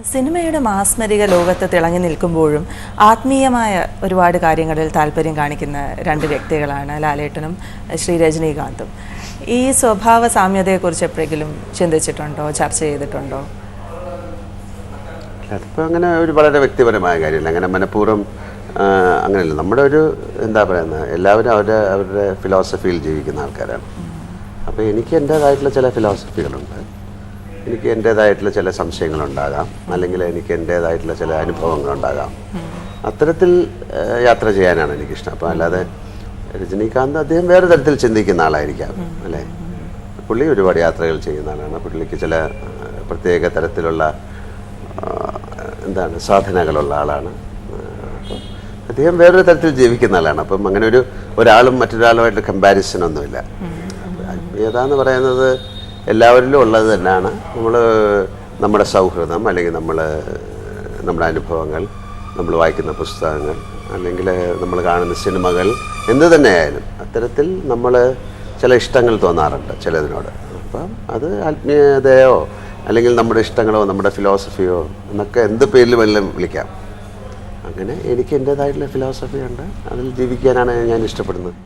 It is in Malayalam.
സിനിമയുടെ മാസ്മരിക ലോകത്ത് തിളങ്ങി നിൽക്കുമ്പോഴും ആത്മീയമായ ഒരുപാട് കാര്യങ്ങളിൽ താല്പര്യം കാണിക്കുന്ന രണ്ട് വ്യക്തികളാണ് ലാലേട്ടനും ശ്രീ രജനീകാന്തും. ഈ സ്വഭാവ സാമ്യതയെക്കുറിച്ച് എപ്പോഴെങ്കിലും ചിന്തിച്ചിട്ടുണ്ടോ, ചർച്ച ചെയ്തിട്ടുണ്ടോ? അതിപ്പോൾ അങ്ങനെ ഒരു വളരെ വ്യക്തിപരമായ കാര്യമില്ല, അങ്ങനെ മനഃപൂർവ്വം അങ്ങനെയല്ല. നമ്മുടെ ഒരു എന്താ പറയുന്നത്, എല്ലാവരും അവരുടെ ഫിലോസഫിയിൽ ജീവിക്കുന്ന ആൾക്കാരാണ്. അപ്പോൾ എനിക്ക് എൻ്റേതായിട്ടുള്ള ചില ഫിലോസഫികളുണ്ട്, എനിക്ക് എൻ്റേതായിട്ടുള്ള ചില സംശയങ്ങളുണ്ടാകാം, അല്ലെങ്കിൽ എനിക്ക് എൻ്റേതായിട്ടുള്ള ചില അനുഭവങ്ങളുണ്ടാകാം. അത്തരത്തിൽ യാത്ര ചെയ്യാനാണ് എനിക്കിഷ്ടം. അപ്പോൾ അല്ലാതെ രജനീകാന്ത് അദ്ദേഹം വേറെ തരത്തിൽ ചിന്തിക്കുന്ന ആളായിരിക്കാം അല്ലേ. പുള്ളി ഒരുപാട് യാത്രകൾ ചെയ്യുന്ന ആളാണ്. പുള്ളിക്ക് ചില പ്രത്യേക തരത്തിലുള്ള സാധനകളുള്ള ആളാണ്. അപ്പം അദ്ദേഹം വേറൊരു തരത്തിൽ ജീവിക്കുന്ന ആളാണ്. അപ്പം അങ്ങനെ ഒരാളും മറ്റൊരാളുമായിട്ട് കമ്പാരിസൺ ഒന്നുമില്ല. ആത്മീയത എന്ന് പറയുന്നത് എല്ലാവരിലും ഉള്ളത് തന്നെയാണ്. നമ്മുടെ സൗഹൃദം, അല്ലെങ്കിൽ നമ്മുടെ അനുഭവങ്ങൾ, നമ്മൾ വായിക്കുന്ന പുസ്തകങ്ങൾ, അല്ലെങ്കിൽ നമ്മൾ കാണുന്ന സിനിമകൾ, എന്ത് തന്നെയായാലും അത്തരത്തിൽ നമ്മൾ ചില ഇഷ്ടങ്ങൾ തോന്നാറുണ്ട് ചിലതിനോട്. അപ്പം അത് ആത്മീയതയോ അല്ലെങ്കിൽ നമ്മുടെ ഇഷ്ടങ്ങളോ നമ്മുടെ ഫിലോസഫിയോ എന്നൊക്കെ എന്ത് പേരിൽ വല്ലതും വിളിക്കാം. അങ്ങനെ എനിക്ക് എൻ്റേതായിട്ടുള്ള ഫിലോസഫി ഉണ്ട്, അതിൽ ജീവിക്കാനാണ് ഞാൻ ഇഷ്ടപ്പെടുന്നത്.